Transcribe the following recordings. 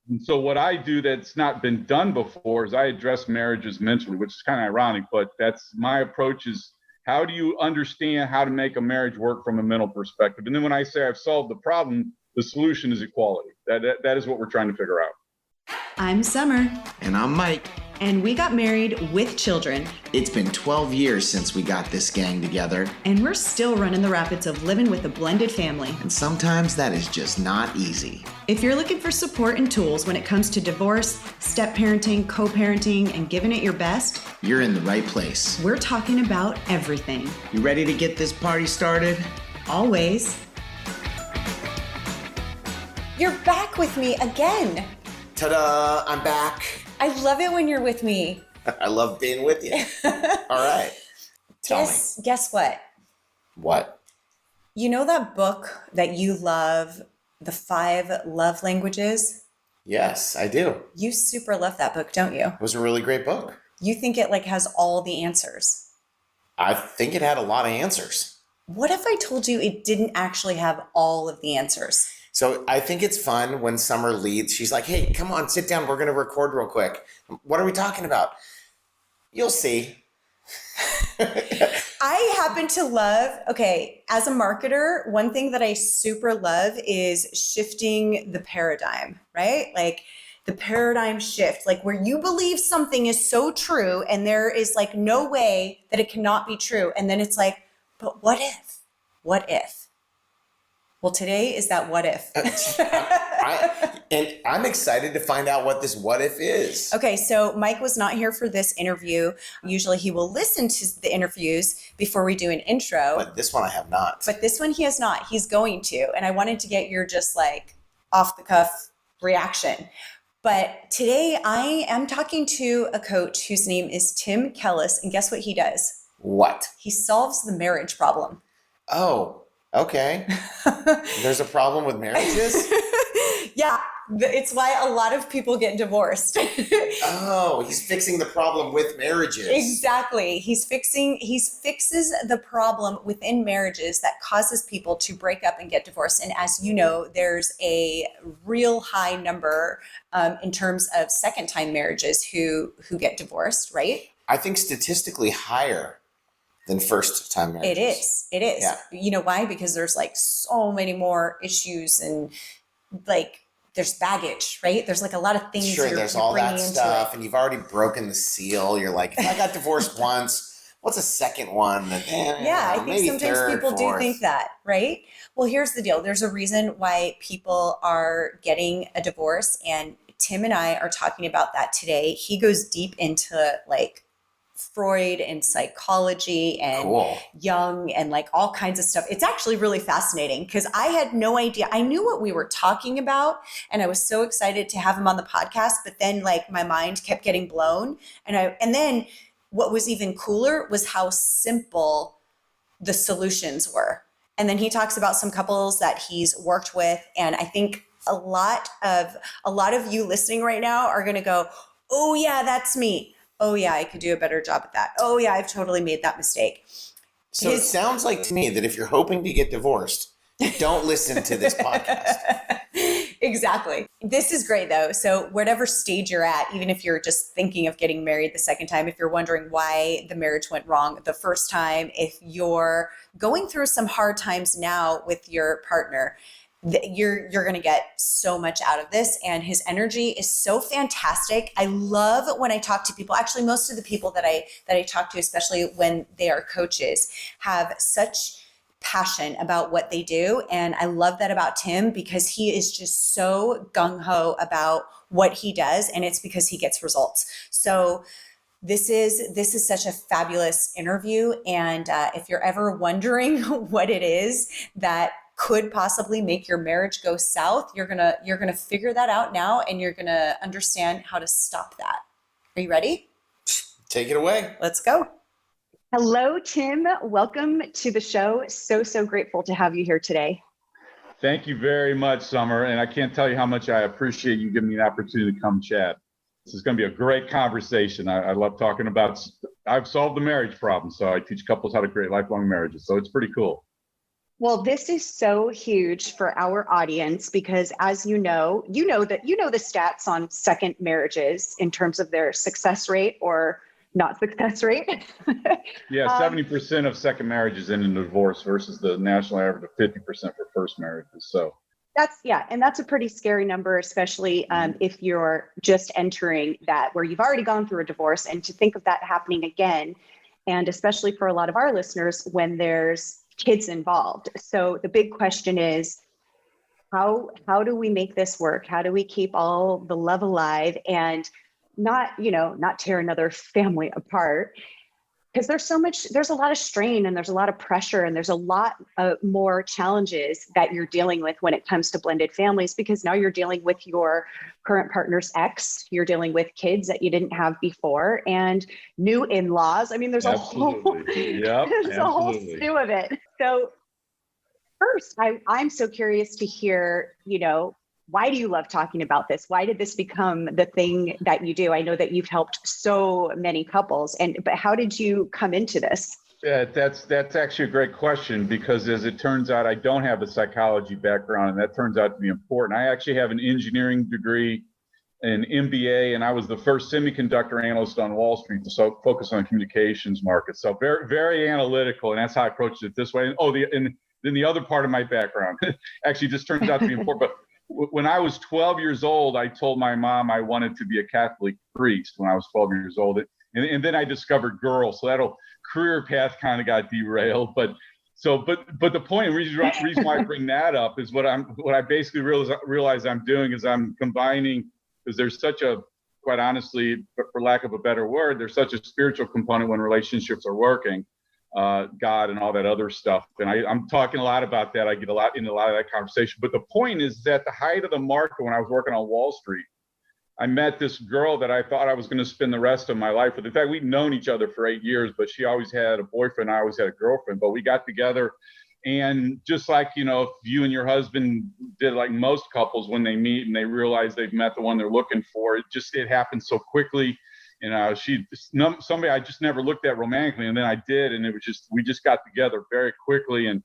And so what I do that's not been done before is I address marriages mentally, which is kind of ironic, but that's my approach is how do you understand how to make a marriage work from a mental perspective? And then when I say I've solved the problem, the solution is equality. That is what we're trying to figure out. I'm Summer. And I'm Mike. And we got married with children. It's been 12 years since we got this gang together. And we're still running the rapids of living with a blended family. And sometimes that is just not easy. If you're looking for support and tools when it comes to divorce, step-parenting, co-parenting, and giving it your best, you're in the right place. We're talking about everything. You ready to get this party started? Always. You're back with me again. Ta-da, I'm back. I love it when you're with me. I love being with you. All right. Tell me. Guess what? What? You know that book that you love, The 5 Love Languages? Yes, I do. You super love that book, don't you? It was a really great book. You think it has all the answers. I think it had a lot of answers. What if I told you it didn't actually have all of the answers? So I think it's fun when Summer leads. She's like, hey, come on, sit down. We're going to record real quick. What are we talking about? You'll see. I happen to love, as a marketer, one thing that I super love is shifting the paradigm, right? Like the paradigm shift, like where you believe something is so true and there is no way that it cannot be true. And then it's like, but what if? What if? Well, today is that what if. And I'm excited to find out what this what if is. Okay, so Mike was not here for this interview. Usually he will listen to the interviews before we do an intro. But this one I have not. But this one he has not. He's going to. And I wanted to get your just off the cuff reaction. But today I am talking to a coach whose name is Tim Kellis. And guess what he does? What? He solves the marriage problem. Oh. Okay. There's a problem with marriages? Yeah. It's why a lot of people get divorced. Oh, he's fixing the problem with marriages. Exactly. He fixes the problem within marriages that causes people to break up and get divorced. And as you know, there's a real high number in terms of second-time marriages who get divorced, right? I think statistically higher than first-time marriages. It is. Yeah. You know why? Because there's so many more issues and there's baggage, right? There's a lot of things. Sure, there's all that stuff, and you've already broken the seal. You're like, if I got divorced once, what's a second one? Yeah, I think sometimes people do think that, right? Well, here's the deal. There's a reason why people are getting a divorce, and Tim and I are talking about that today. He goes deep into Freud and psychology and Jung and all kinds of stuff. It's actually really fascinating because I had no idea. I knew what we were talking about and I was so excited to have him on the podcast, but then my mind kept getting blown. And then what was even cooler was how simple the solutions were. And then he talks about some couples that he's worked with. And I think a lot of you listening right now are going to go, oh yeah, that's me. Oh yeah, I could do a better job at that. Oh yeah, I've totally made that mistake. So it sounds like to me that if you're hoping to get divorced, don't listen to this podcast. Exactly. This is great though. So whatever stage you're at, even if you're just thinking of getting married the second time, if you're wondering why the marriage went wrong the first time, if you're going through some hard times now with your partner, you're going to get so much out of this. And his energy is so fantastic. I love when I talk to people, actually most of the people that I talk to, especially when they are coaches, have such passion about what they do. And I love that about Tim because he is just so gung-ho about what he does. And it's because he gets results. So this is such a fabulous interview. And if you're ever wondering what it is that could possibly make your marriage go south, you're gonna figure that out now, and you're gonna understand how to stop that. Are you ready? Take it away. Let's go. Hello, Tim. Welcome to the show. So grateful to have you here today. Thank you very much, Summer. And I can't tell you how much I appreciate you giving me the opportunity to come chat. This is going to be a great conversation. I love talking about, I've solved the marriage problem. So I teach couples how to create lifelong marriages. So it's pretty cool. Well, this is so huge for our audience because, as you know the stats on second marriages in terms of their success rate or not success rate. Yeah, 70% of second marriages end in divorce versus the national average of 50% for first marriages. So And that's a pretty scary number, especially if you're just entering that where you've already gone through a divorce, and to think of that happening again, and especially for a lot of our listeners when there's kids involved. So the big question is, how do we make this work? How do we keep all the love alive and not tear another family apart? Because there's a lot of strain and there's a lot of pressure and there's a lot more challenges that you're dealing with when it comes to blended families, because now you're dealing with your current partner's ex, you're dealing with kids that you didn't have before, and new in-laws. I mean, there's a whole slew of it. So first, I'm so curious to hear, why do you love talking about this? Why did this become the thing that you do? I know that you've helped so many couples, but how did you come into this? Yeah, that's actually a great question, because as it turns out, I don't have a psychology background, and that turns out to be important. I actually have an engineering degree, an MBA, and I was the first semiconductor analyst on Wall Street to focus on the communications market. So very, very analytical, and that's how I approached it this way. And then the other part of my background actually just turns out to be important. But when I was 12 years old, I told my mom I wanted to be a Catholic priest when I was 12 years old. And then I discovered girls. So that career path kind of got derailed. But the point and reason why I bring that up is what I basically realize I'm doing is I'm combining, because there's such a, quite honestly, for lack of a better word, there's such a spiritual component when relationships are working. God and all that other stuff. And I'm talking a lot about that. I get into a lot of that conversation. But the point is that the height of the market, when I was working on Wall Street, I met this girl that I thought I was going to spend the rest of my life with. In fact, we'd known each other for 8 years, but she always had a boyfriend. I always had a girlfriend. But we got together, and just like, if you and your husband did, like most couples, when they meet and they realize they've met the one they're looking for, it happens so quickly. Somebody I just never looked at romantically, and then I did, and we just got together very quickly, and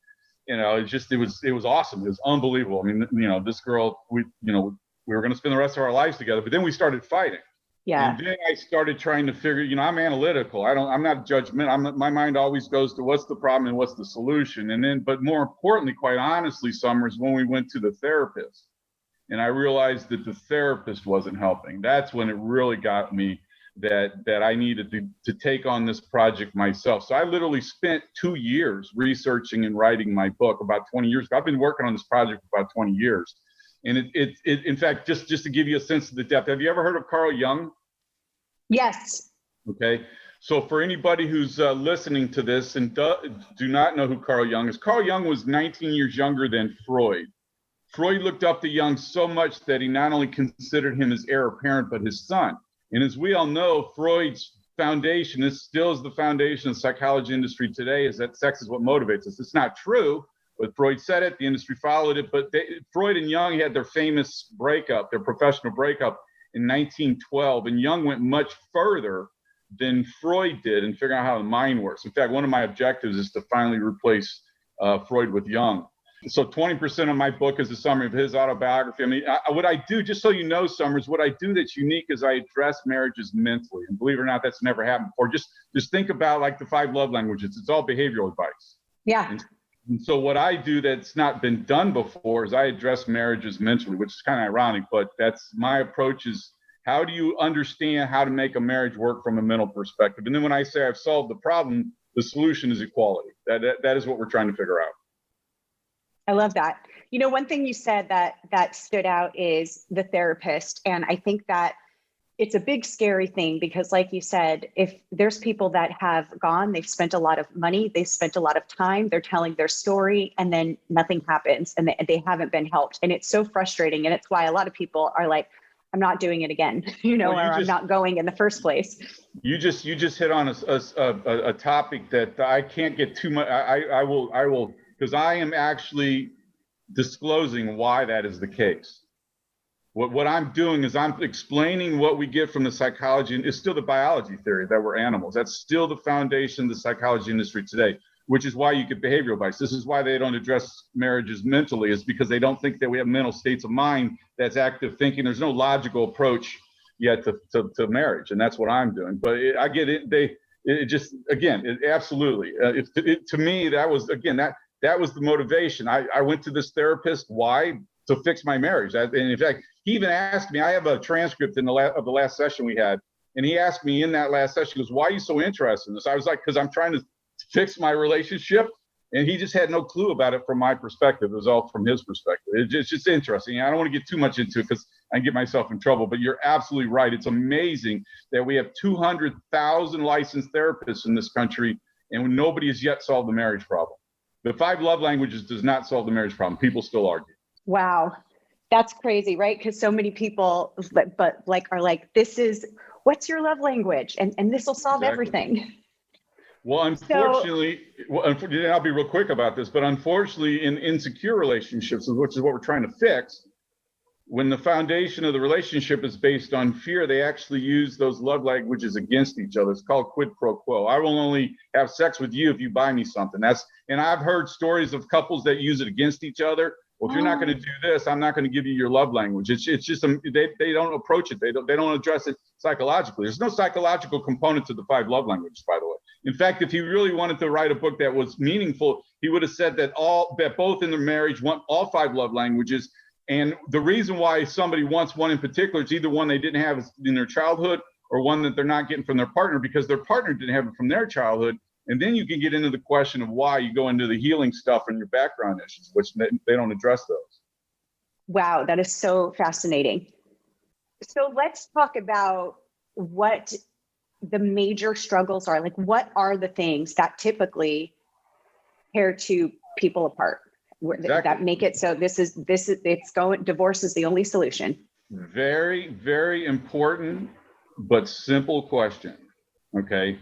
it was awesome. It was unbelievable. I mean, this girl, we were going to spend the rest of our lives together, but then we started fighting. Yeah. And then I started trying to figure, I'm analytical. I'm not judgmental. My mind always goes to what's the problem and what's the solution. But more importantly, quite honestly, Summers, when we went to the therapist, and I realized that the therapist wasn't helping, that's when it really got me that I needed to take on this project myself. So I literally spent 2 years researching and writing my book, about 20 years ago. I've been working on this project for about 20 years. And it in fact, just to give you a sense of the depth, have you ever heard of Carl Jung? Yes. Okay. So for anybody who's listening to this and do not know who Carl Jung is, Carl Jung was 19 years younger than Freud. Freud looked up to Jung so much that he not only considered him his heir apparent, but his son. And as we all know, Freud's foundation still is the foundation of the psychology industry today, is that sex is what motivates us. It's not true, but Freud said it, the industry followed it. But Freud and Jung had their famous breakup, their professional breakup in 1912. And Jung went much further than Freud did in figuring out how the mind works. In fact, one of my objectives is to finally replace Freud with Jung. So 20% of my book is a summary of his autobiography. I mean, what I do, just so you know, Summers, what I do that's unique is I address marriages mentally. And believe it or not, that's never happened before. Just think about like the 5 love languages. It's all behavioral advice. Yeah. And so what I do that's not been done before is I address marriages mentally, which is kind of ironic, but that's my approach is, how do you understand how to make a marriage work from a mental perspective? And then when I say I've solved the problem, the solution is equality. That is what we're trying to figure out. I love that. One thing you said that stood out is the therapist. And I think that it's a big, scary thing because, like you said, if there's people that have gone, they've spent a lot of money, they've spent a lot of time, they're telling their story, and then nothing happens and they haven't been helped. And it's so frustrating. And it's why a lot of people are like, I'm not doing it again, I'm not going in the first place. You just hit on a topic that I can't get too much. I will, because I am actually disclosing why that is the case. What I'm doing is I'm explaining what we get from the psychology, and it's still the biology theory that we're animals. That's still the foundation of the psychology industry today. which is why you get behavioral advice. This is why they don't address marriages mentally, is because they don't think that we have mental states of mind that's active thinking. There's no logical approach yet to marriage, and that's what I'm doing. But I get it. It just, again, absolutely. To me, that was, again, that was the motivation. I went to this therapist. Why? To fix my marriage. And in fact, he even asked me, I have a transcript of the last session we had. And he asked me in that last session, he goes, why are you so interested in this? I was like, because I'm trying to fix my relationship. And he just had no clue about it from my perspective. It was all from his perspective. It's just interesting. I don't want to get too much into it because I can get myself in trouble, but you're absolutely right. It's amazing that we have 200,000 licensed therapists in this country, and nobody has yet solved the marriage problem. The 5 love languages does not solve the marriage problem. People still argue. Wow. That's crazy, right? Because so many people, but like, are like, what's your love language? And this will solve everything. Well, unfortunately, I'll be real quick about this, but unfortunately in insecure relationships, which is what we're trying to fix, when the foundation of the relationship is based on fear, they actually use those love languages against each other. It's called quid pro quo. I will only have sex with you if you buy me something. And I've heard stories of couples that use it against each other. Well, if you're not going to do this, I'm not going to give you your love language. It's just they don't approach it. They don't address it psychologically. There's no psychological component to the 5 love languages, by the way. In fact, if he really wanted to write a book that was meaningful, he would have said that both in their marriage want all 5 love languages. And the reason why somebody wants one in particular is either one they didn't have in their childhood or one that they're not getting from their partner because their partner didn't have it from their childhood. And then you can get into the question of why you go into the healing stuff and your background issues, which they don't address those. Wow, that is so fascinating. So let's talk about what the major struggles are. Like, what are the things that typically tear two people apart? Exactly. That make it so divorce is the only solution. Very, very important, but simple question. Okay.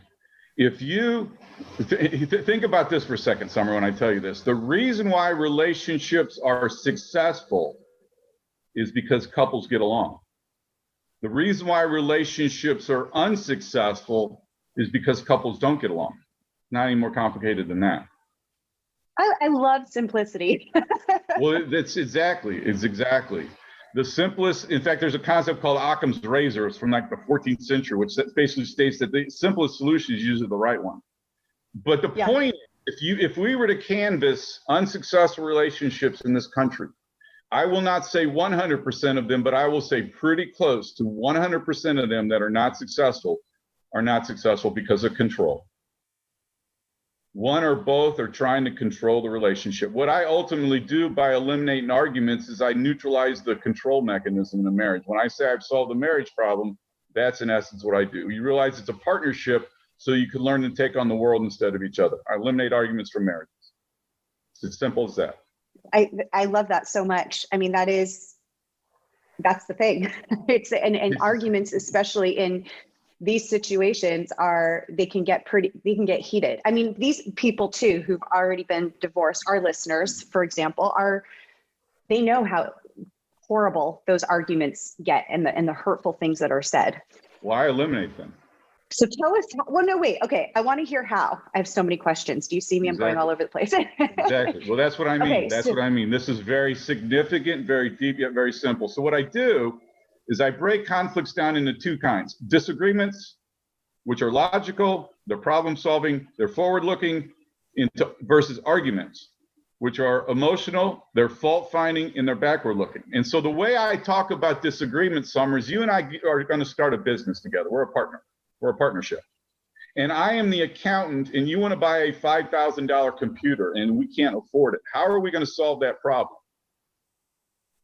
If you think about this for a second, Summer, when I tell you this, the reason why relationships are successful is because couples get along. The reason why relationships are unsuccessful is because couples don't get along. Not any more complicated than that. I love simplicity. Well, it's exactly. The simplest, in fact, there's a concept called Occam's razor. It's from like the 14th century, which basically states that the simplest solution is usually the right one. But the point is, if we were to canvass unsuccessful relationships in this country, I will not say 100% of them, but I will say pretty close to 100% of them that are not successful because of control. One or both are trying to control the relationship. What I ultimately do by eliminating arguments is I neutralize the control mechanism in the marriage. When I say I've solved the marriage problem, that's in essence what I do. You realize it's a partnership, so you can learn to take on the world instead of each other. I eliminate arguments from marriages. It's as simple as that. I love that so much. I mean, that's the thing. It's and arguments, especially in these situations, they can get heated. I mean, these people too who've already been divorced, our listeners, for example, they know how horrible those arguments get and the hurtful things that are said. Well, I eliminate them. So tell us, well, no, wait. Okay. I want to hear how. I have so many questions. Do you see me? Exactly. I'm going all over the place. Exactly. Well, that's what I mean. Okay, what I mean. This is very significant, very deep, yet very simple. So what I do is I break conflicts down into 2 kinds. Disagreements, which are logical, they're problem solving, they're forward looking, versus arguments, which are emotional, they're fault finding, and they're backward looking. And so the way I talk about disagreements, Summer, is you and I are going to start a business together. We're a partner. We're a partnership. And I am the accountant, and you want to buy a $5,000 computer, and we can't afford it. How are we going to solve that problem?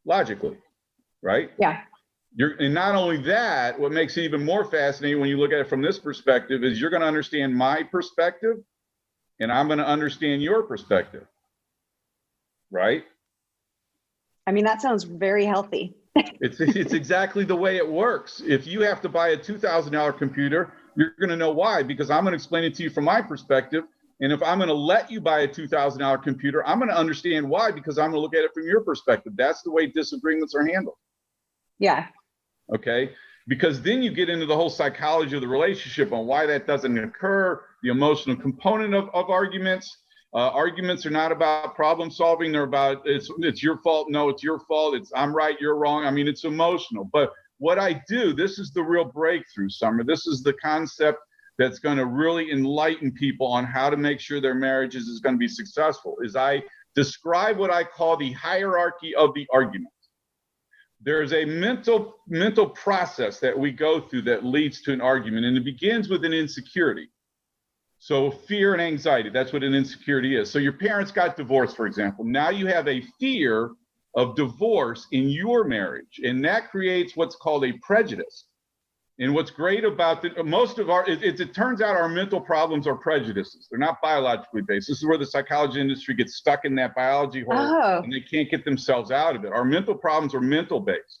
Logically, right? Yeah. And not only that, what makes it even more fascinating when you look at it from this perspective is you're going to understand my perspective, and I'm going to understand your perspective, right? I mean, that sounds very healthy. It's exactly the way it works. If you have to buy a $2,000 computer, you're going to know why, because I'm going to explain it to you from my perspective. And if I'm going to let you buy a $2,000 computer, I'm going to understand why, because I'm going to look at it from your perspective. That's the way disagreements are handled. Yeah. Okay. Because then you get into the whole psychology of the relationship on why that doesn't occur, the emotional component of arguments. Arguments are not about problem solving. They're about it's your fault. No, it's your fault. It's I'm right, you're wrong. I mean, it's emotional. But what I do, this is the real breakthrough, Summer. This is the concept that's going to really enlighten people on how to make sure their marriages is going to be successful, is I describe what I call the hierarchy of the argument. There's a mental process that we go through that leads to an argument, and it begins with an insecurity. So fear and anxiety, that's what an insecurity is. So your parents got divorced, for example. Now you have a fear of divorce in your marriage, and that creates what's called a prejudice. And what's great about most of it turns out our mental problems are prejudices. They're not biologically based. This is where the psychology industry gets stuck in that biology hole, and they can't get themselves out of it. Our mental problems are mental based,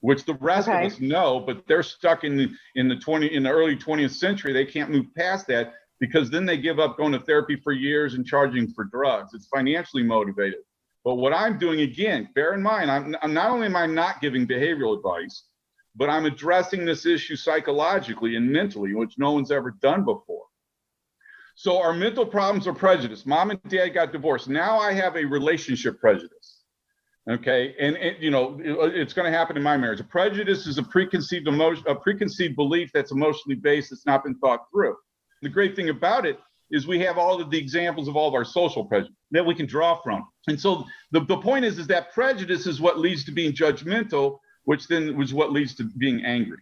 which the rest of us know, but they're stuck in the early 20th century. They can't move past that because then they give up going to therapy for years and charging for drugs. It's financially motivated. But what I'm doing, again, bear in mind, I'm not only am I not giving behavioral advice, but I'm addressing this issue psychologically and mentally, which no one's ever done before. So our mental problems are prejudice. Mom and dad got divorced. Now I have a relationship prejudice. Okay, and it's going to happen in my marriage. A prejudice is a preconceived belief that's emotionally based, that's not been thought through. The great thing about it is we have all of the examples of all of our social prejudice that we can draw from. And so the point is that prejudice is what leads to being judgmental, which then was what leads to being angry.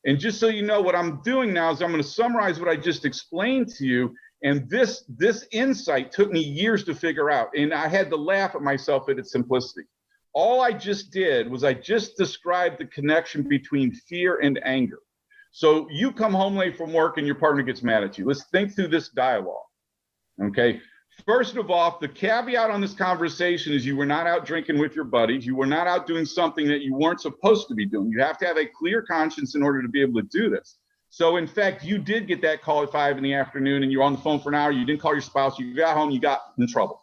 And just so you know, what I'm doing now is I'm going to summarize what I just explained to you. And this insight took me years to figure out. And I had to laugh at myself at its simplicity. All I just did was I just described the connection between fear and anger. So you come home late from work and your partner gets mad at you. Let's think through this dialogue. Okay. First of all, the caveat on this conversation is you were not out drinking with your buddies. You were not out doing something that you weren't supposed to be doing. You have to have a clear conscience in order to be able to do this. So in fact, you did get that call at 5 PM and you're on the phone for an hour. You didn't call your spouse. You got home, you got in trouble.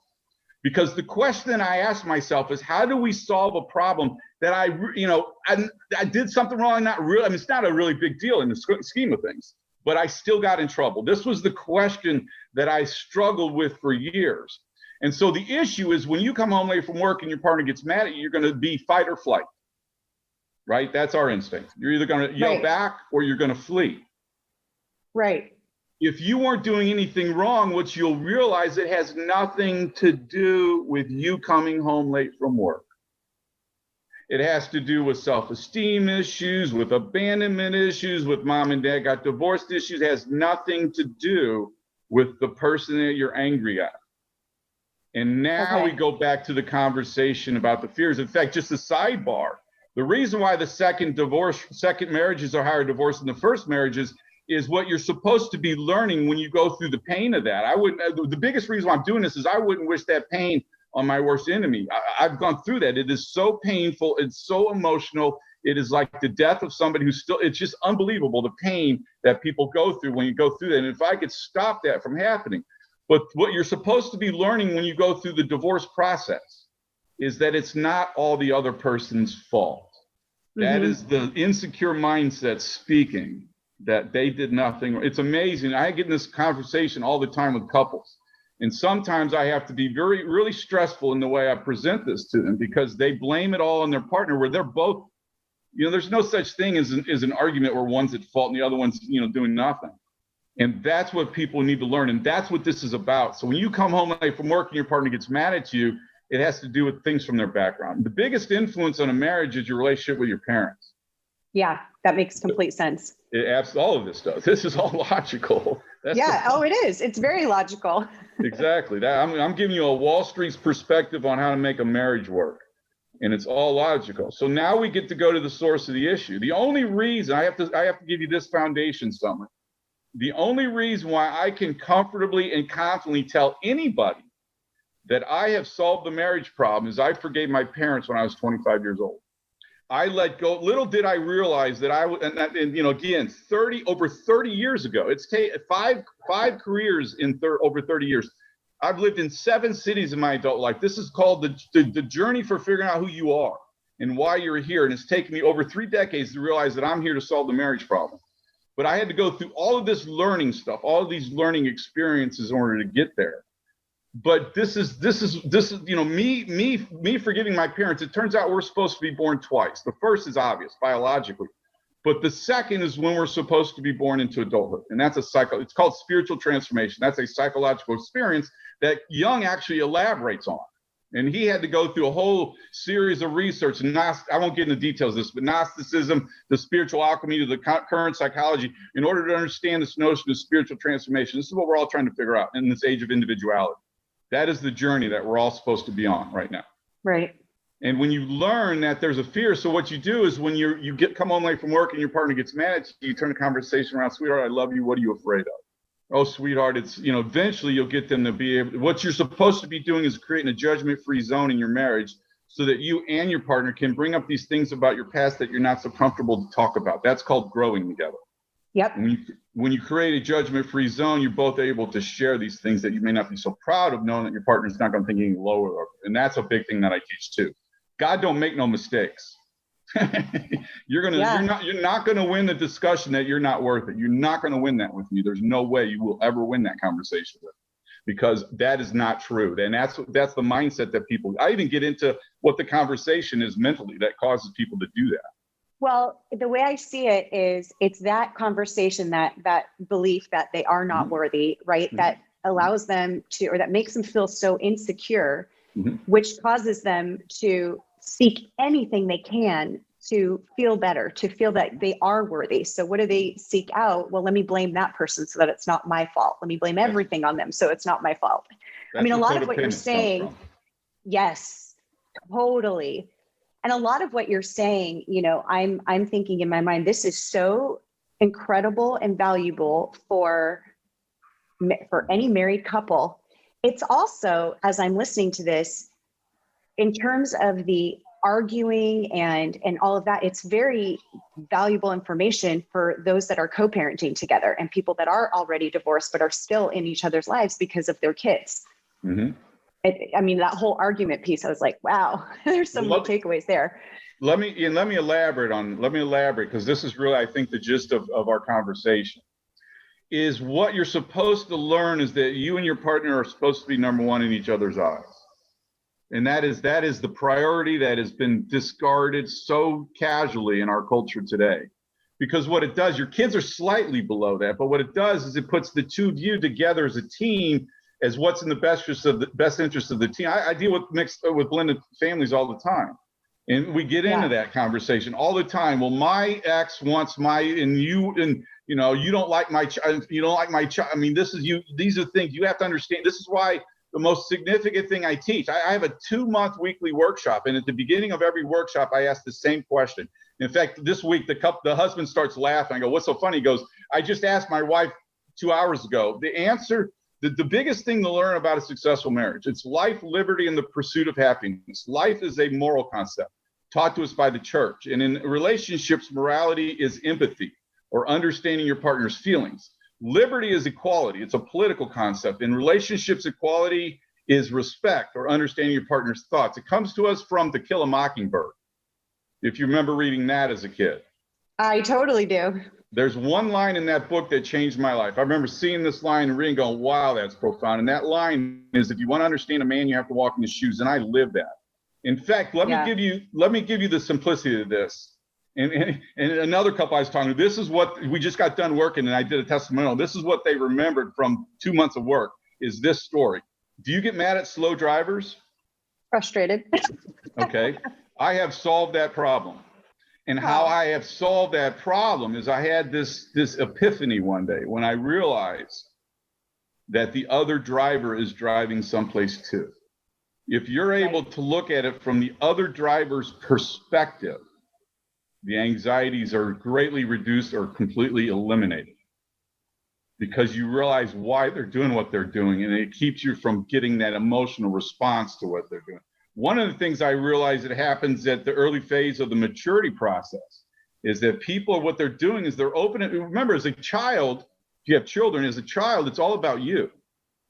Because the question I asked myself is, how do we solve a problem that I did something wrong? Not really. I mean, it's not a really big deal in the scheme of things, but I still got in trouble. This was the question that I struggled with for years. And so the issue is when you come home late from work and your partner gets mad at you, you're going to be fight or flight, right? That's our instinct. You're either going to yell back or you're going to flee. Right. If you weren't doing anything wrong, what you'll realize, it has nothing to do with you coming home late from work. It has to do with self-esteem issues, with abandonment issues, with mom and dad got divorced issues. It has nothing to do with the person that you're angry at. And now we go back to the conversation about the fears. In fact, just a sidebar, the reason why the second marriages are higher divorce than the first marriages is what you're supposed to be learning when you go through the pain of that. The biggest reason why I'm doing this is I wouldn't wish that pain on my worst enemy. I've gone through that. It is so painful. It's so emotional. It is like the death of somebody who's still, it's just unbelievable, the pain that people go through when you go through that. And if I could stop that from happening. But what you're supposed to be learning when you go through the divorce process is that it's not all the other person's fault. That is the insecure mindset speaking, that they did nothing. It's amazing. I get in this conversation all the time with couples. And sometimes I have to be really stressful in the way I present this to them because they blame it all on their partner, where they're both, there's no such thing as an argument where one's at fault and the other one's, doing nothing. And that's what people need to learn. And that's what this is about. So when you come home late from work and your partner gets mad at you, it has to do with things from their background. The biggest influence on a marriage is your relationship with your parents. Yeah, that makes complete sense. All of this does. This is all logical. It is. It's very logical. Exactly. I'm giving you a Wall Street's perspective on how to make a marriage work. And it's all logical. So now we get to go to the source of the issue. The only reason I have to give you this foundation, Summer. The only reason why I can comfortably and confidently tell anybody that I have solved the marriage problem is I forgave my parents when I was 25 years old. I let go. Little did I realize that again, over 30 years ago, it's five careers in over 30 years. I've lived in 7 cities in my adult life. This is called the journey for figuring out who you are and why you're here. And it's taken me over 3 decades to realize that I'm here to solve the marriage problem. But I had to go through all of this learning stuff, all of these learning experiences in order to get there. But this is me forgiving my parents. It turns out we're supposed to be born twice. The first is obvious biologically, but the second is when we're supposed to be born into adulthood, and that's it's called spiritual transformation. That's a psychological experience that Jung actually elaborates on. And he had to go through a whole series of research. And I won't get into details of this, but Gnosticism, the spiritual alchemy to the current psychology, in order to understand this notion of spiritual transformation. This is what we're all trying to figure out in this age of individuality. That is the journey that we're all supposed to be on right now. Right. And when you learn that there's a fear, so what you do is when you come home late from work and your partner gets mad at you, you turn the conversation around, sweetheart, I love you. What are you afraid of? Oh, sweetheart, it's, eventually you'll get them to be able, what you're supposed to be doing is creating a judgment-free zone in your marriage so that you and your partner can bring up these things about your past that you're not so comfortable to talk about. That's called growing together. Yep. When you create a judgment-free zone, you're both able to share these things that you may not be so proud of, knowing that your partner's not going to think any lower. And that's a big thing that I teach too. God don't make no mistakes. You're not gonna win the discussion that you're not worth it. You're not gonna win that with me. There's no way you will ever win that conversation with me, because that is not true. And that's the mindset that people. I even get into what the conversation is mentally that causes people to do that. Well, the way I see it is it's that conversation, that belief that they are not worthy, right? Mm-hmm. That allows them to, or that makes them feel so insecure, which causes them to seek anything they can to feel better, to feel that they are worthy. So what do they seek out? Well, let me blame that person so that it's not my fault. Let me blame everything on them so it's not my fault. I mean, a lot of what you're saying, yes, totally. And a lot of what you're saying, I'm thinking in my mind, this is so incredible and valuable for any married couple. It's also, as I'm listening to this, in terms of the arguing and all of that, it's very valuable information for those that are co-parenting together and people that are already divorced but are still in each other's lives because of their kids. Mm-hmm. That whole argument piece, I was like, wow, there's so many takeaways there. Let me elaborate because this is really, I think, the gist of our conversation. Is what you're supposed to learn is that you and your partner are supposed to be number one in each other's eyes. And that is the priority that has been discarded so casually in our culture today. Because what it does, your kids are slightly below that, but what it does is it puts the two of you together as a team as what's in the best interest of the team. I deal with blended families all the time. And we get into that conversation all the time. Well, my ex wants you don't like my child. You don't like my child. I mean, these are things you have to understand. This is why the most significant thing I teach, I have a 2-month weekly workshop. And at the beginning of every workshop, I ask the same question. In fact, this week, the husband starts laughing. I go, what's so funny? He goes, I just asked my wife 2 hours ago. The answer, the biggest thing to learn about a successful marriage, it's life, liberty, and the pursuit of happiness. Life is a moral concept taught to us by the church. And in relationships, morality is empathy or understanding your partner's feelings. Liberty is equality. It's a political concept. In relationships, equality is respect or understanding your partner's thoughts. It comes to us from To Kill a Mockingbird, if you remember reading that as a kid. I totally do. There's one line in that book that changed my life. I remember seeing this line and reading, going, wow, that's profound. And that line is, if you want to understand a man, you have to walk in his shoes. And I live that. In fact, let me give you the simplicity of this. And another couple I was talking to, this is what we just got done working, and I did a testimonial. This is what they remembered from 2 months of work, is this story. Do you get mad at slow drivers? Frustrated. Okay. I have solved that problem. And how I have solved that problem is I had this epiphany one day when I realized that the other driver is driving someplace too. If you're able to look at it from the other driver's perspective, the anxieties are greatly reduced or completely eliminated, because you realize why they're doing what they're doing, and it keeps you from getting that emotional response to what they're doing. One of the things I realize that happens at the early phase of the maturity process is that people, what they're doing is they're opening. Remember, as a child, if you have children, as a child, it's all about you.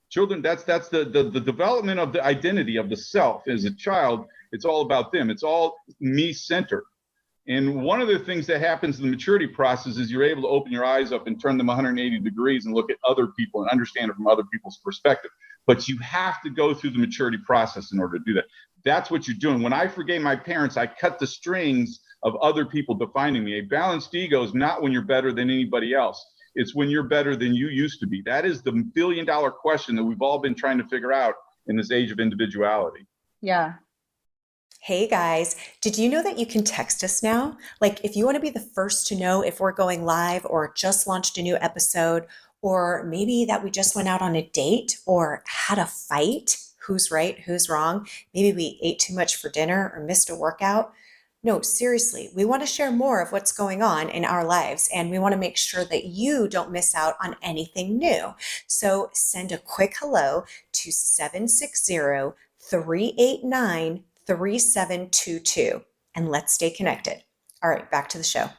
Children, that's the development of the identity of the self. As a child, it's all about them. It's all me-centered. And one of the things that happens in the maturity process is you're able to open your eyes up and turn them 180 degrees and look at other people and understand it from other people's perspective. but you have to go through the maturity process in order to do that. That's what you're doing. When I forgave my parents, I cut the strings of other people defining me. A balanced ego is not when you're better than anybody else. It's when you're better than you used to be. That is the billion-dollar question that we've all been trying to figure out in this age of individuality. Yeah. Hey guys, did you know that you can text us now? Like if you want to be the first to know if we're going live or just launched a new episode, or maybe that we just went out on a date or had a fight, who's right, who's wrong, maybe we ate too much for dinner or missed a workout. No, seriously, we want to share more of what's going on in our lives, and we want to make sure that you don't miss out on anything new. So send a quick hello to 760-389-3722, and let's stay connected. All right, back to the show.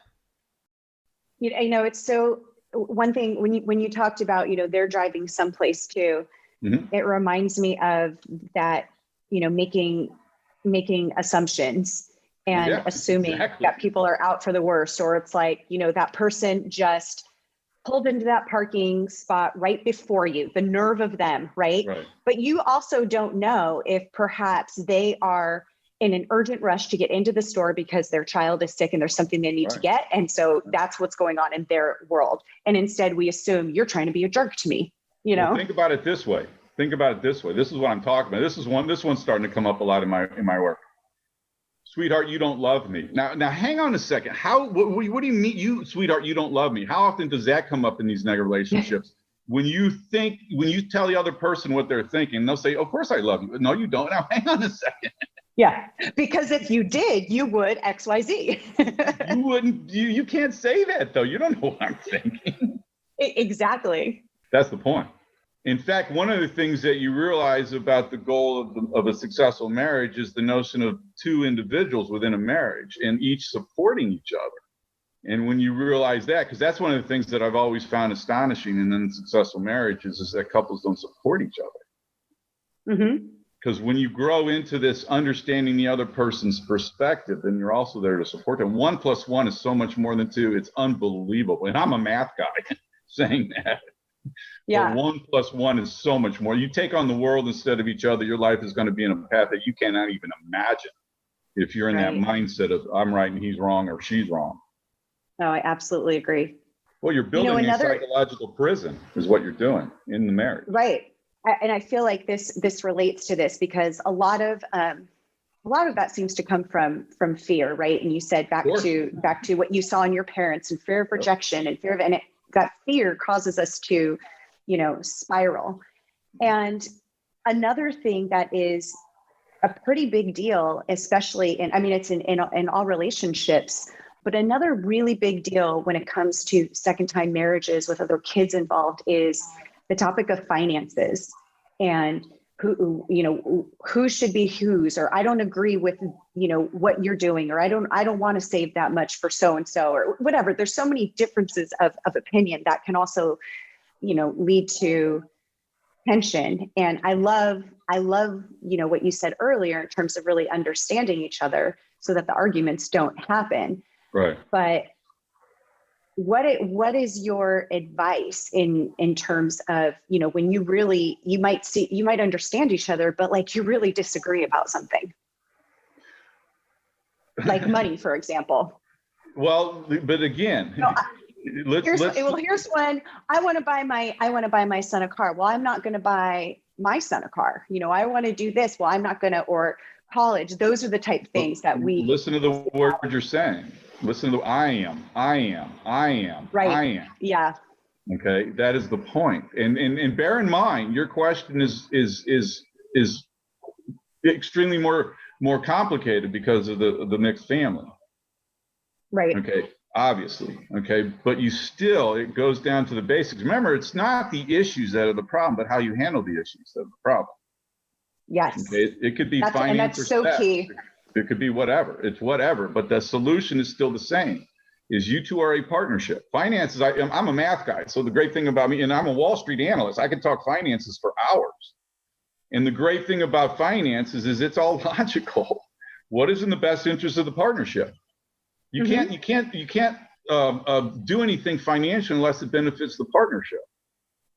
It's so, one thing when you talked about, they're driving someplace too, it reminds me of that, making assumptions and assuming that people are out for the worst, or it's like, that person just pulled into that parking spot right before you, the nerve of them, right? But you also don't know if perhaps they are in an urgent rush to get into the store because their child is sick and there's something they need to get. And so that's what's going on in their world. And instead we assume you're trying to be a jerk to me, Well, think about it this way. This is what I'm talking about. This one's starting to come up a lot in my work. Sweetheart, you don't love me. Now hang on a second. What do you mean, you, sweetheart, you don't love me? How often does that come up in these negative relationships? When you tell the other person what they're thinking, they'll say, of course I love you. No, you don't. Now hang on a second. Yeah, because if you did, you would XYZ. You wouldn't, you can't say that though. You don't know what I'm thinking. Exactly. That's the point. In fact, one of the things that you realize about the goal of a successful marriage is the notion of two individuals within a marriage and each supporting each other. And when you realize that, because that's one of the things that I've always found astonishing in successful marriages is that couples don't support each other. Because when you grow into this understanding the other person's perspective, then you're also there to support them. 1 + 1 is so much more than 2. It's unbelievable. And I'm a math guy saying that. Yeah. But 1 + 1 is so much more. You take on the world instead of each other, your life is going to be in a path that you cannot even imagine if you're in that mindset of I'm right and he's wrong or she's wrong. No, I absolutely agree. Well, you're building a psychological prison is what you're doing in the marriage. Right. And I feel like this relates to this because a lot of that seems to come from fear, right? And you said back to what you saw in your parents and fear of rejection and that fear causes us to, spiral. And another thing that is a pretty big deal, especially it's in all relationships, but another really big deal when it comes to second-time marriages with other kids involved is the topic of finances and who should be whose, or I don't agree with, what you're doing, or I don't want to save that much for so-and-so or whatever. There's so many differences of opinion that can also, lead to tension. And I love, what you said earlier in terms of really understanding each other so that the arguments don't happen. Right. But what is your advice in terms of, when you might understand each other, but like you really disagree about something like money, for example? Well, but again, here's one. I want to buy my son a car. Well, I'm not going to buy my son a car. I want to do this. Well, I'm not going to, or college. Those are the type of things that we listen to the word you're saying. Listen to I am. Right. I am. Yeah. Okay. That is the point. And bear in mind, your question is extremely more complicated because of the mixed family. Right. Okay. Obviously. Okay. But it goes down to the basics. Remember, it's not the issues that are the problem, but how you handle the issues that are the problem. Yes. Okay. It could be finance, and that's so sex. key. It could be whatever. It's whatever, but the solution is still the same. Is you two are a partnership. Finances, I'm a math guy. So the great thing about me, and I'm a Wall Street analyst, I can talk finances for hours. And the great thing about finances is it's all logical. What is in the best interest of the partnership? You can't do anything financial unless it benefits the partnership.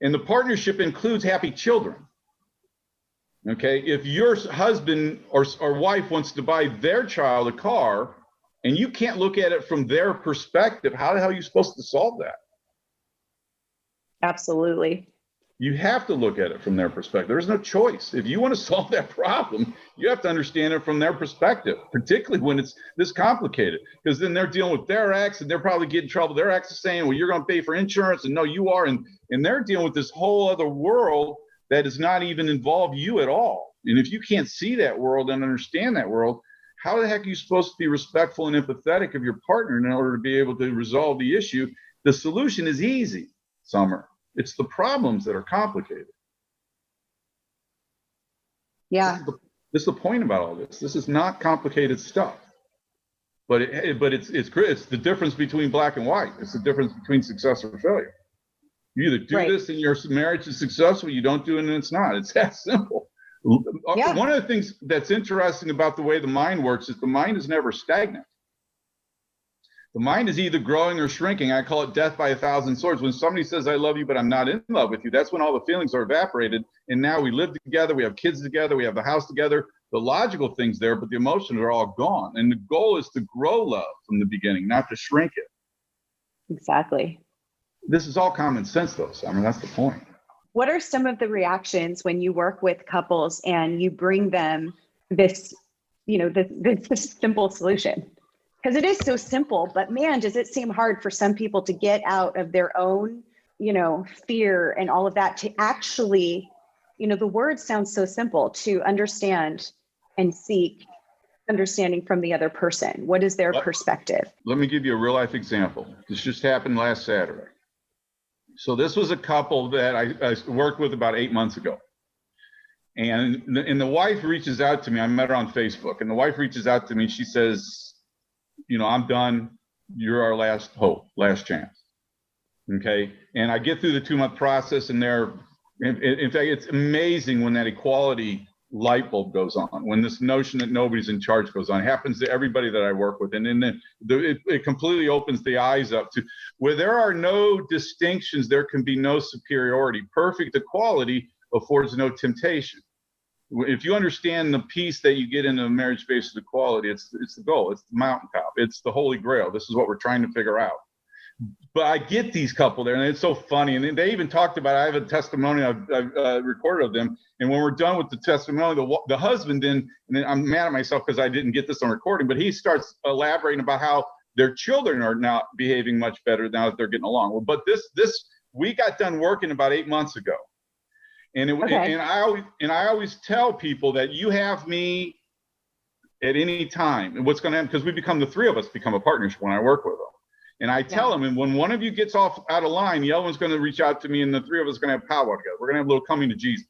And the partnership includes happy children. Okay. If your husband or wife wants to buy their child a car and you can't look at it from their perspective, how the hell are you supposed to solve that? Absolutely. You have to look at it from their perspective. There's no choice. If you want to solve that problem, you have to understand it from their perspective, particularly when it's this complicated, because then they're dealing with their ex and they're probably getting in trouble. Their ex is saying, well, you're going to pay for insurance, and no, you are. And they're dealing with this whole other world that does not even involve you at all. And if you can't see that world and understand that world, how the heck are you supposed to be respectful and empathetic of your partner in order to be able to resolve the issue? The solution is easy, Summer. It's the problems that are complicated. Yeah. This is the point about all this. This is not complicated stuff. But it's the difference between black and white. It's the difference between success or failure. You either do this and your marriage is successful, you don't do it and it's not. It's that simple. Yeah. One of the things that's interesting about the way the mind works is the mind is never stagnant. The mind is either growing or shrinking. I call it death by 1,000 swords. When somebody says, I love you, but I'm not in love with you, that's when all the feelings are evaporated. And now we live together, we have kids together, we have the house together. The logical things there, but the emotions are all gone. And the goal is to grow love from the beginning, not to shrink it. Exactly. This is all common sense, though, Summer. That's the point. What are some of the reactions when you work with couples and you bring them this, this simple solution? Because it is so simple, but man, does it seem hard for some people to get out of their own, fear and all of that to actually, the words sound so simple, to understand and seek understanding from the other person. What is their perspective? Let me give you a real life example. This just happened last Saturday. So this was a couple that I worked with about 8 months ago. And the wife reaches out to me. I met her on Facebook, and the wife reaches out to me. She says, I'm done. You're our last hope, last chance. Okay. And I get through the 2-month process, and in fact, it's amazing when that equality light bulb goes on, when this notion that nobody's in charge goes on. It happens to everybody that I work with. And then it completely opens the eyes up to where there are no distinctions, there can be no superiority. Perfect equality affords no temptation. If you understand the peace that you get in a marriage based equality, it's the goal. It's the mountaintop. It's the holy grail. This is what we're trying to figure out. But I get these couple there, and it's so funny. And they even talked about, I have a testimony I've recorded of them. And when we're done with the testimony, the husband and then I'm mad at myself because I didn't get this on recording, but he starts elaborating about how their children are now behaving much better now that they're getting along. Well, but we got done working about 8 months ago. And I always tell people that you have me at any time. And what's going to happen, because the three of us become a partnership when I work with them. And I tell them, and when one of you gets out of line, the other one's going to reach out to me, and the three of us are going to have powwow together. We're going to have a little coming to Jesus.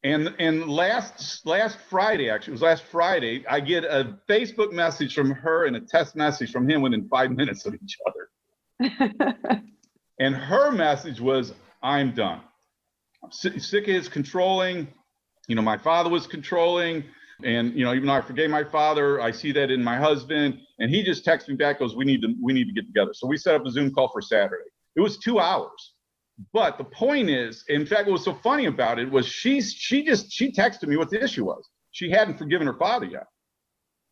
And last Friday, actually, it was last Friday, I get a Facebook message from her and a text message from him within 5 minutes of each other. And her message was, I'm done. I'm sick of his controlling. My father was controlling. And, even though I forgave my father, I see that in my husband. And he just texted me back, goes, we need to get together. So we set up a Zoom call for Saturday. It was 2 hours. But the point is, in fact, what was so funny about it was she texted me what the issue was. She hadn't forgiven her father yet,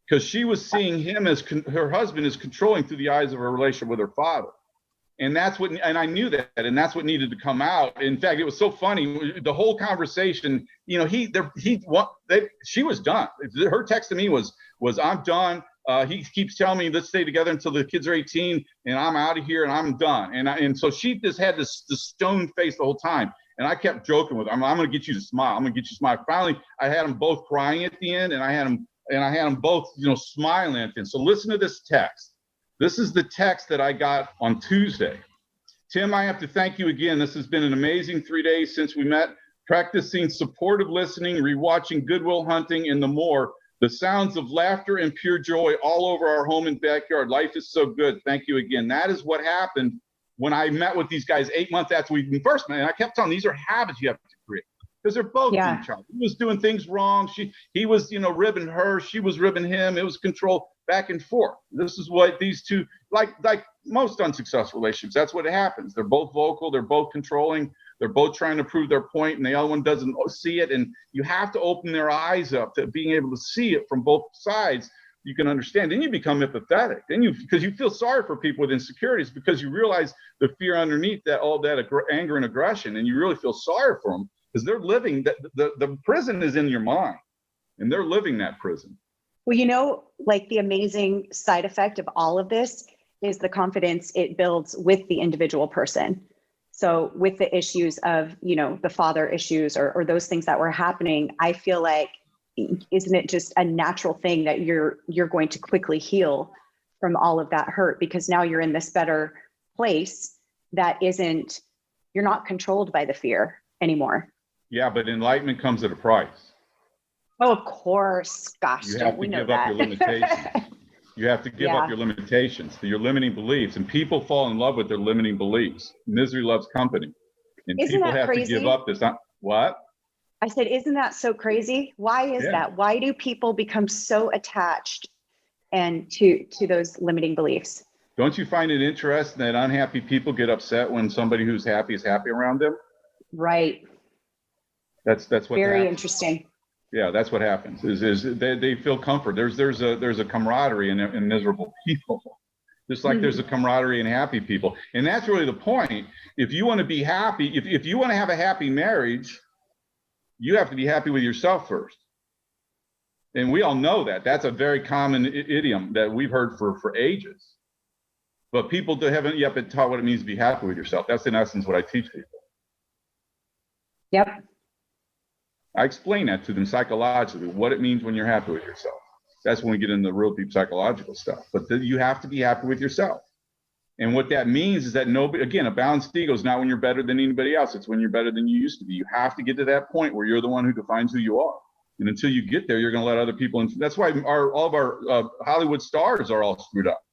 because she was seeing him as her husband is controlling through the eyes of her relationship with her father. And and I knew that, and that's what needed to come out. In fact, it was so funny. The whole conversation, she was done. Her text to me was I'm done. He keeps telling me, let's stay together until the kids are 18 and I'm out of here and I'm done. And so she just had this stone face the whole time. And I kept joking with her. I'm going to get you to smile. I'm going to get you to smile. Finally, I had them both crying at the end, and I had them both, smiling at the end. So listen to this text. This is the text that I got on Tuesday. Tim, I have to thank you again. This has been an amazing 3 days since we met, practicing supportive listening, rewatching Good Will Hunting, and the more. The sounds of laughter and pure joy all over our home and backyard. Life is so good. Thank you again. That is what happened when I met with these guys 8 months after we first met. And I kept telling them, these are habits you have to create, because they're both being child. He was doing things wrong. He was, ribbing her. She was ribbing him. It was control back and forth. This is what these two, like most unsuccessful relationships, that's what happens. They're both vocal. They're both controlling. They're both trying to prove their point, and the other one doesn't see it. And you have to open their eyes up to being able to see it from both sides. You can understand. Then you become empathetic. Then because you feel sorry for people with insecurities, because you realize the fear underneath that, all that anger and aggression, and you really feel sorry for them because they're living that the prison is in your mind, and they're living that prison. Well, like the amazing side effect of all of this is the confidence it builds with the individual person. So with the issues of, the father issues or those things that were happening, I feel like, isn't it just a natural thing that you're going to quickly heal from all of that hurt, because now you're in this better place that you're not controlled by the fear anymore. Yeah, but enlightenment comes at a price. Oh, of course. Gosh, you have to give up your limitations. You have to give up your limitations, your limiting beliefs. And people fall in love with their limiting beliefs. Misery loves company. And Isn't people that have crazy? to give up this. What? I said, isn't that so crazy? Why is that? Why do people become so attached and to those limiting beliefs? Don't you find it interesting that unhappy people get upset when somebody who's happy is happy around them? Right. That's what very happens. Interesting. Yeah, that's what happens. Is they feel comfort. There's a camaraderie in miserable people, just like there's a camaraderie in happy people. And that's really the point. If you want to be happy, if you want to have a happy marriage, you have to be happy with yourself first. And we all know that. That's a very common idiom that we've heard for ages. But people haven't yet been taught what it means to be happy with yourself. That's in essence what I teach people. Yep. I explain that to them psychologically, what it means when you're happy with yourself. That's when we get into the real deep psychological stuff. But you have to be happy with yourself. And what that means is that again, a balanced ego is not when you're better than anybody else. It's when you're better than you used to be. You have to get to that point where you're the one who defines who you are. And until you get there, you're going to let other people in. That's why all of our Hollywood stars are all screwed up,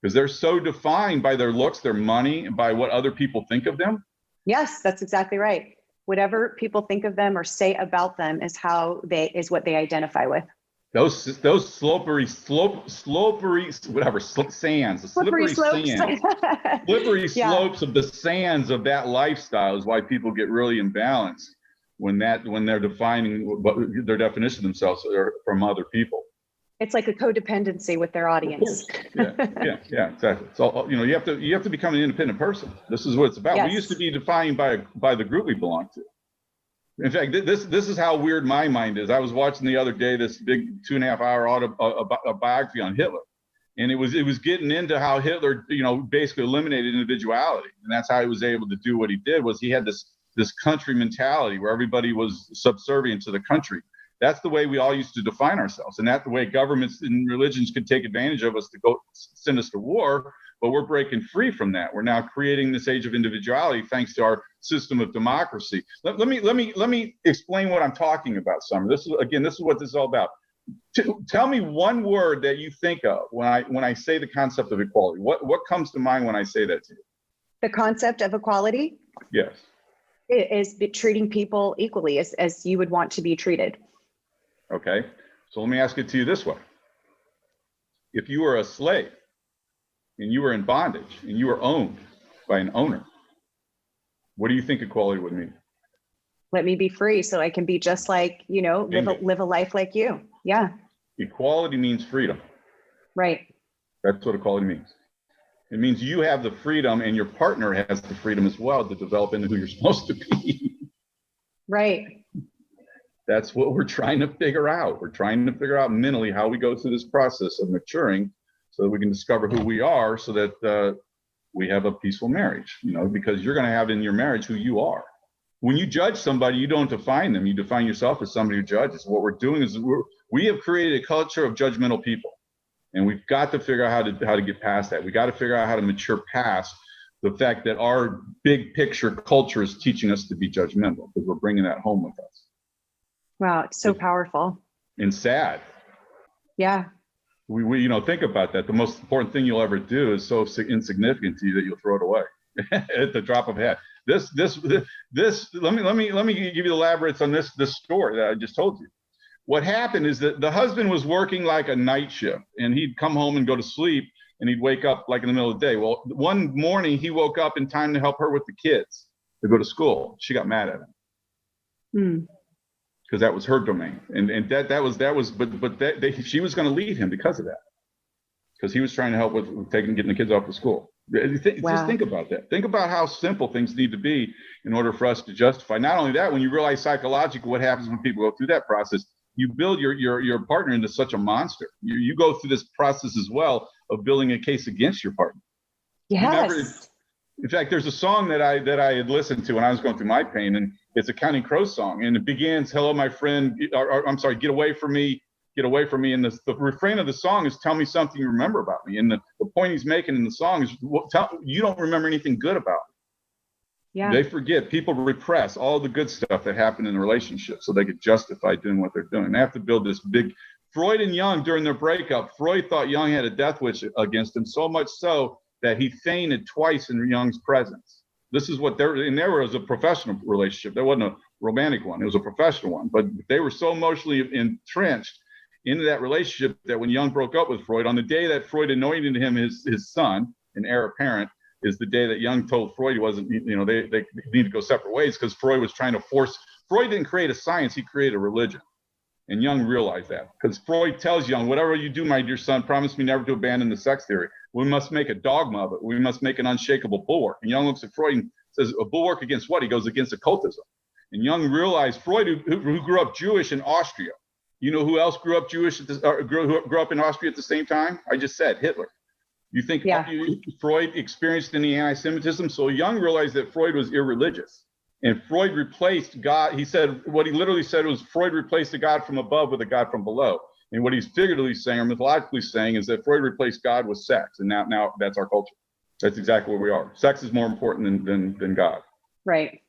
because they're so defined by their looks, their money, and by what other people think of them. Yes, that's exactly right. Whatever people think of them or say about them is what they identify with. Those slippery sands, the slippery slopes. sands, slippery slopes of the sands of that lifestyle is why people get really imbalanced when they're defining their definition of themselves from other people. It's like a codependency with their audience. Yeah, exactly. So you have to become an independent person. This is what it's about. Yes. We used to be defined by the group we belong to. In fact, this is how weird my mind is. I was watching the other day this big 2.5 hour biography on Hitler, and it was getting into how Hitler basically eliminated individuality, and that's how he was able to do what he did. Was he had this country mentality where everybody was subservient to the country. That's the way we all used to define ourselves, and that's the way governments and religions could take advantage of us to go send us to war. But we're breaking free from that. We're now creating this age of individuality thanks to our system of democracy. Let me explain what I'm talking about, Summer. This is what this is all about. Tell me one word that you think of when I say the concept of equality. What comes to mind when I say that to you? The concept of equality? Yes. It is treating people equally as you would want to be treated. Okay. So let me ask it to you this way. If you were a slave and you were in bondage and you were owned by an owner, what do you think equality would mean? Let me be free so I can be just like, live a life like you. Yeah. Equality means freedom. Right. That's what equality means. It means you have the freedom and your partner has the freedom as well to develop into who you're supposed to be. Right. That's what we're trying to figure out. We're trying to figure out mentally how we go through this process of maturing so that we can discover who we are, so that we have a peaceful marriage, because you're going to have in your marriage who you are. When you judge somebody, you don't define them. You define yourself as somebody who judges. What we're doing is we have created a culture of judgmental people, and we've got to figure out how to get past that. We got to figure out how to mature past the fact that our big picture culture is teaching us to be judgmental, because we're bringing that home with us. Wow, it's so powerful. And sad. Yeah. We think about that. The most important thing you'll ever do is so insignificant to you that you'll throw it away at the drop of a hat. Let me give you the elaborates on this story that I just told you. What happened is that the husband was working like a night shift, and he'd come home and go to sleep, and he'd wake up like in the middle of the day. Well, one morning he woke up in time to help her with the kids. to go to school. She got mad at him. Mm. Because that was her domain, and she was going to leave him because of that, because he was trying to help with getting the kids off to school. Just think about that. Think about how simple things need to be in order for us to justify. Not only that, when you realize psychologically what happens when people go through that process, you build your partner into such a monster. You go through this process as well of building a case against your partner. Yes. In fact, there's a song that I had listened to when I was going through my pain, and it's a Counting Crows song, and it begins, "Hello, my friend," or I'm sorry, "Get away from me, get away from me." And the refrain of the song is, "Tell me something you remember about me." And the point he's making in the song is, you don't remember anything good about me. Yeah. They forget. People repress all the good stuff that happened in the relationship so they could justify doing what they're doing. They have to build this big. Freud and Jung, during their breakup, Freud thought Jung had a death wish against him, so much so that he fainted twice in Jung's presence. This is what there was a professional relationship. There wasn't a romantic one. It was a professional one. But they were so emotionally entrenched into that relationship that when Jung broke up with Freud, on the day that Freud anointed him his son, an heir apparent, is the day that Jung told Freud he wasn't, they need to go separate ways, because Freud was trying to force. Freud didn't create a science, he created a religion. And Jung realized that, because Freud tells Jung, whatever you do, my dear son, promise me never to abandon the sex theory. We must make a dogma of it. We must make an unshakable bulwark. And Jung looks at Freud and says, a bulwark against what? He goes, against occultism. And Jung realized, Freud, who grew up Jewish in Austria, you know who else grew up Jewish, grew up in Austria at the same time? I just said Hitler. You think Freud experienced any anti-Semitism? So Jung realized that Freud was irreligious. And Freud replaced God. He said, what he literally said was, Freud replaced the God from above with a God from below. And what he's figuratively saying, or mythologically saying, is that Freud replaced God with sex. And now that's our culture. That's exactly where we are. Sex is more important than God. Right.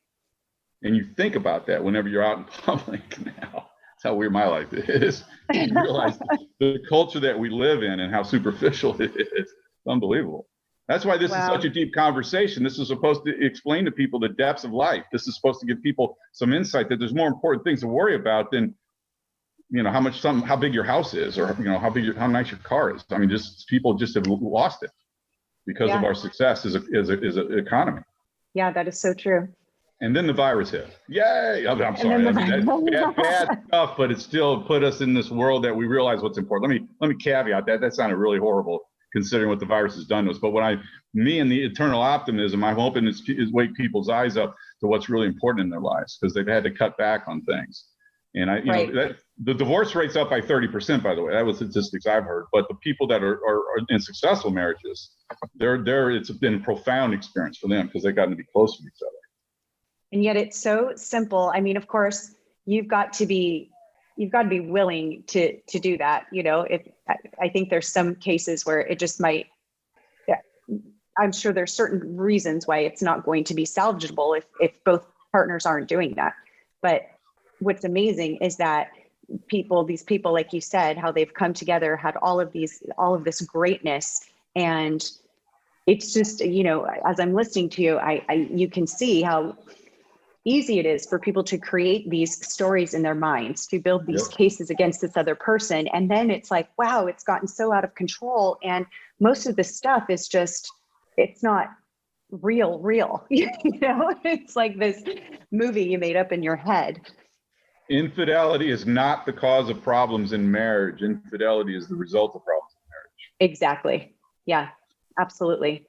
And you think about that whenever you're out in public now. That's how weird my life is. You realize the culture that we live in and how superficial it is. It's unbelievable. That's why this is such a deep conversation. This is supposed to explain to people the depths of life. This is supposed to give people some insight that there's more important things to worry about than, how big your house is, or how nice your car is. I mean, people just have lost it because of our success as an economy. Yeah, that is so true. And then the virus hit. Yay! I'm sorry. Bad stuff, but it still put us in this world that we realize what's important. Let me caveat that. That sounded really horrible, considering what the virus has done to us. But me and the eternal optimism, I'm hoping is wake people's eyes up to what's really important in their lives, because they've had to cut back on things. And the divorce rate's up by 30%, by the way. That was statistics I've heard. But the people that are in successful marriages, it's been a profound experience for them, because they've gotten to be close to each other. And yet it's so simple. I mean, of course, you've got to be willing to do that. I think there's some cases where it just might, I'm sure there's certain reasons why it's not going to be salvageable if both partners aren't doing that. But what's amazing is that these people, like you said, how they've come together, had all of this greatness. And it's just, as I'm listening to you, you can see how easy it is for people to create these stories in their minds, to build these cases against this other person. And then it's like, wow, it's gotten so out of control. And most of this stuff is just, it's not real. It's like this movie you made up in your head. Infidelity is not the cause of problems in marriage. Infidelity is the result of problems in marriage. Exactly. Yeah, absolutely.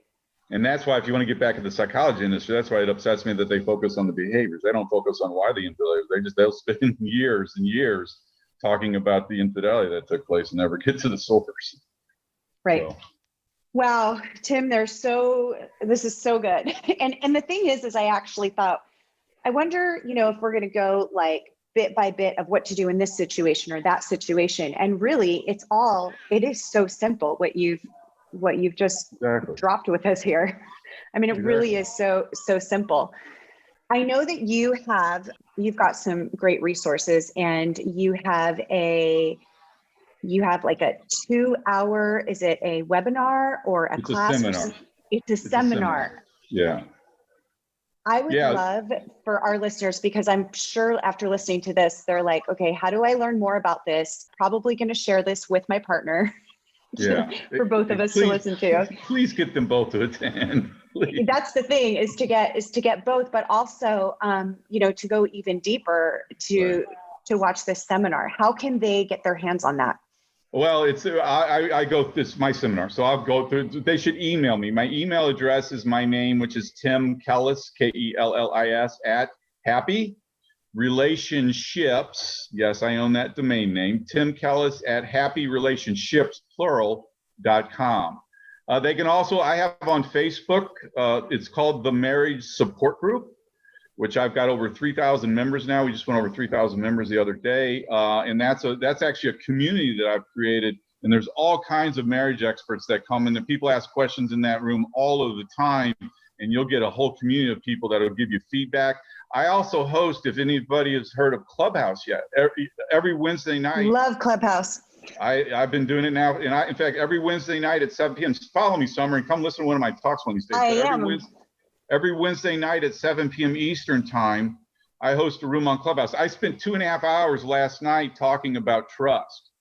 And that's why, if you want to get back to the psychology industry, that's why it upsets me that they focus on the behaviors. They don't focus on why the infidelity. They'll spend years and years talking about the infidelity that took place and never get to the source. Right. So. Wow, Tim, this is so good. And the thing is I actually thought, I wonder, if we're going to go like bit by bit of what to do in this situation or that situation. And really it is so simple what you've just dropped with us here. I mean, it really is so simple. I know that you've got some great resources, and you have like a 2-hour, is it a webinar or a class? It's a seminar. Yeah. I would love for our listeners, because I'm sure after listening to this, they're like, okay, how do I learn more about this? Probably going to share this with my partner. For both of us to listen to. Please get them both to attend. That's the thing, is to get both, but also, to go even deeper to watch this seminar. How can they get their hands on that? Well, I go, this is my seminar, so I'll go through. They should email me. My email address is my name, which is Tim Kellis, Kellis @Happy Relationships. Yes, I own that domain name. Tim Kellis @happyrelationshipsplural.com. They can also, I have on Facebook, it's called the Marriage Support Group, which I've got over 3,000 members now. We just went over 3,000 members the other day. And that's actually a community that I've created. And there's all kinds of marriage experts that come in, and people ask questions in that room all of the time. And you'll get a whole community of people that will give you feedback. I also host, if anybody has heard of Clubhouse yet, every Wednesday night. Love Clubhouse. I've been doing it now. And in fact, every Wednesday night at 7 p.m., follow me, Summer, and come listen to one of my talks one of these days. Every Wednesday night at 7 p.m. Eastern time, I host a room on Clubhouse. I spent 2.5 hours last night talking about trust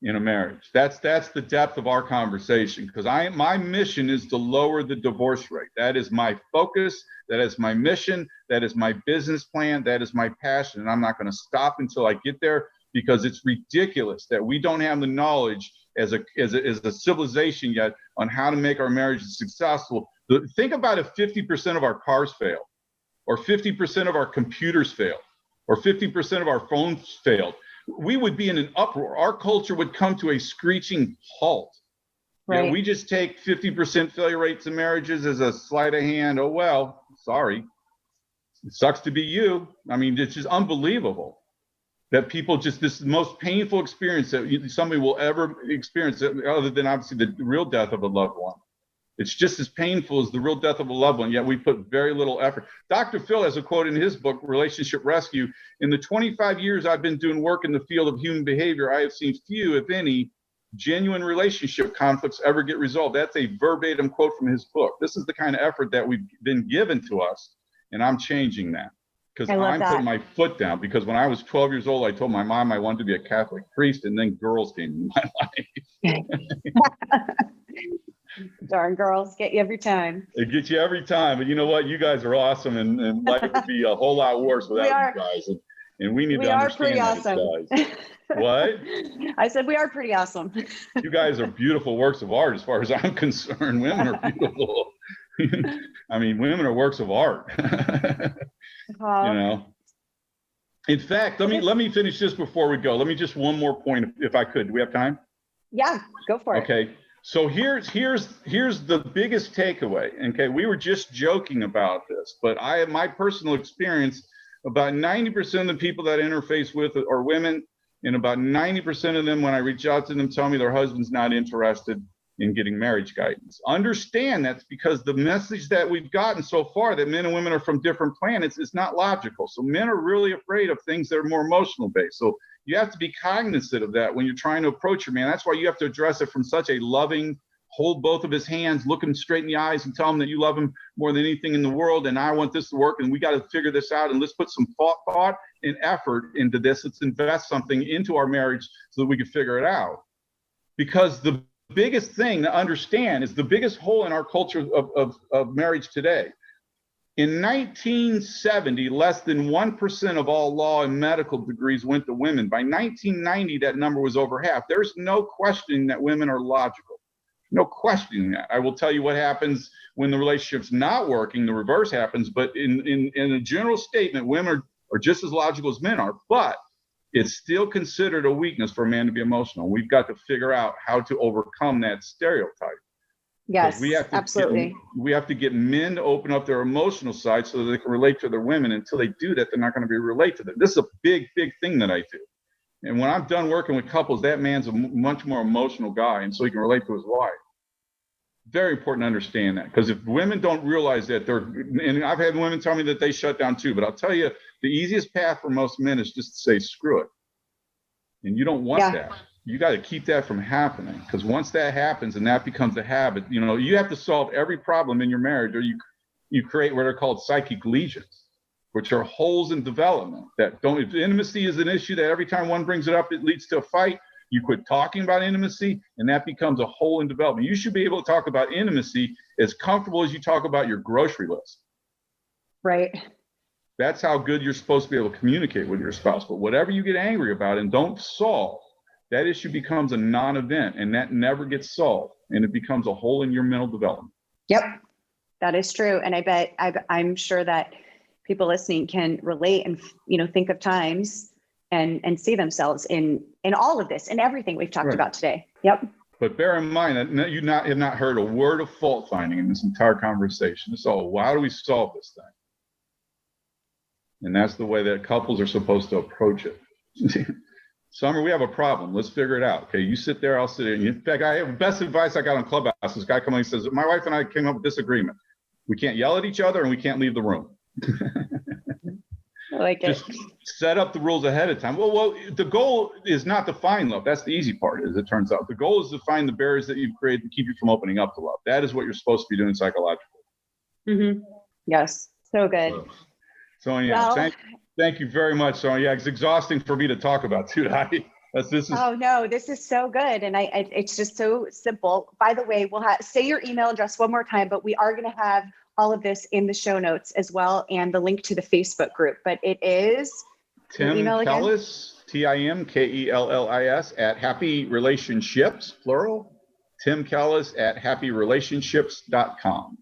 in a marriage. That's the depth of our conversation, because my mission is to lower the divorce rate. That is my focus. That is my mission. That is my business plan. That is my passion. And I'm not going to stop until I get there, because it's ridiculous that we don't have the knowledge as a civilization yet on how to make our marriages successful. Think about if 50% of our cars fail, or 50% of our computers fail, or 50% of our phones failed. We would be in an uproar. Our culture would come to a screeching halt. Right. We just take 50% failure rates in marriages as a sleight of hand. Oh, well, sorry. It sucks to be you. I mean, it's just unbelievable that people this is the most painful experience that somebody will ever experience, other than obviously the real death of a loved one. It's just as painful as the real death of a loved one, yet we put very little effort. Dr. Phil has a quote in his book, Relationship Rescue. In the 25 years I've been doing work in the field of human behavior, I have seen few, if any, genuine relationship conflicts ever get resolved. That's a verbatim quote from his book. This is the kind of effort that we've been given to us, and I'm changing that. Because I'm putting my foot down. Because when I was 12 years old, I told my mom I wanted to be a Catholic priest, and then girls came into my life. Darn girls, get you every time. It gets you every time. But you know what? You guys are awesome, and life would be a whole lot worse without you guys. And we need to understand that, guys. What? I said we are pretty awesome. You guys are beautiful works of art, as far as I'm concerned. Women are beautiful. I mean, women are works of art. In fact, let me finish this before we go. Let me just one more point, if I could. Do we have time? Yeah, go for it. Okay. So here's the biggest takeaway. Okay, we were just joking about this, but my personal experience, about 90% of the people that I interface with are women, and about 90% of them, when I reach out to them, tell me their husband's not interested in getting marriage guidance. Understand that's because the message that we've gotten so far, that men and women are from different planets, is not logical. So men are really afraid of things that are more emotional based. So you have to be cognizant of that when you're trying to approach your man. That's why you have to address it from such a loving, hold both of his hands, look him straight in the eyes, and tell him that you love him more than anything in the world, and I want this to work, and we got to figure this out, and let's put some thought and effort into this. Let's invest something into our marriage so that we can figure it out. Because the biggest thing to understand is the biggest hole in our culture of marriage today. In 1970, less than 1% of all law and medical degrees went to women. By 1990, that number was over half. There's no questioning that women are logical. No questioning that. I will tell you what happens when the relationship's not working. The reverse happens. But in a general statement, women are just as logical as men are. But it's still considered a weakness for a man to be emotional. We've got to figure out how to overcome that stereotype. Yes, absolutely. We have to get men to open up their emotional side so that they can relate to their women. Until they do that, they're not going to be relate to them. This is a big, big thing that I do. And when I'm done working with couples, that man's a much more emotional guy, and so he can relate to his wife. Very important to understand that, because if women don't realize that, and I've had women tell me that they shut down too, but I'll tell you, the easiest path for most men is just to say, screw it. And you don't want that. You got to keep that from happening, because once that happens and that becomes a habit, you have to solve every problem in your marriage, or you create what are called psychic lesions, which are holes in development that don't. If intimacy is an issue that every time one brings it up, it leads to a fight, You quit talking about intimacy, and that becomes a hole in development. You should be able to talk about intimacy as comfortable as you talk about your grocery list. Right. That's how good you're supposed to be able to communicate with your spouse. But whatever you get angry about and don't solve, that issue becomes a non-event, and that never gets solved, and it becomes a hole in your mental development. Yep, that is true. And I'm sure that people listening can relate and, think of times and see themselves in all of this and everything we've talked about today. Yep. But bear in mind that you have not heard a word of fault finding in this entire conversation. So how do we solve this thing? And that's the way that couples are supposed to approach it. Summer, we have a problem. Let's figure it out. Okay, you sit there, I'll sit there. In fact, I have the best advice I got on Clubhouse. This guy comes and says, my wife and I came up with disagreement. We can't yell at each other and we can't leave the room. I like it. Just set up the rules ahead of time. Well, the goal is not to find love. That's the easy part, as it turns out. The goal is to find the barriers that you've created to keep you from opening up to love. That is what you're supposed to be doing psychologically. Mm-hmm. Yes, so good. So yeah, thank you very much. So yeah, it's exhausting for me to talk about too. Oh no, this is so good, and it's just so simple. By the way, we'll say your email address one more time, but we are going to have all of this in the show notes as well, and the link to the Facebook group. But it is Tim Kellis, TimKellis at Happy Relationships, plural. Tim Kellis at happyrelationships.com.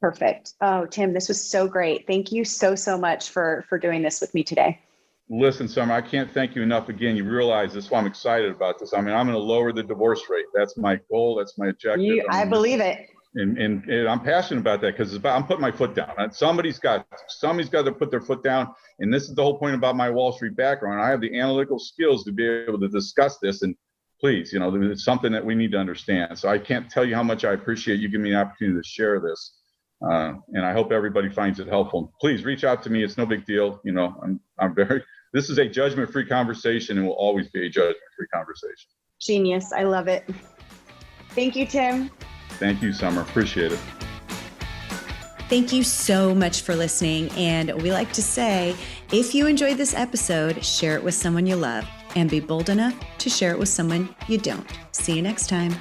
Perfect. Oh, Tim, this was so great. Thank you so much for doing this with me today. Listen, Summer, I can't thank you enough. Again, you realize this is why I'm excited about this. I mean, I'm going to lower the divorce rate. That's my goal. That's my objective. I believe it. And I'm passionate about that because I'm putting my foot down. Somebody's got to put their foot down. And this is the whole point about my Wall Street background. I have the analytical skills to be able to discuss this. And please, it's something that we need to understand. So I can't tell you how much I appreciate you giving me the opportunity to share this. And I hope everybody finds it helpful. Please reach out to me. It's no big deal. This is a judgment-free conversation and will always be a judgment-free conversation. Genius. I love it. Thank you, Tim. Thank you, Summer. Appreciate it. Thank you so much for listening. And we like to say, if you enjoyed this episode, share it with someone you love and be bold enough to share it with someone you don't. See you next time.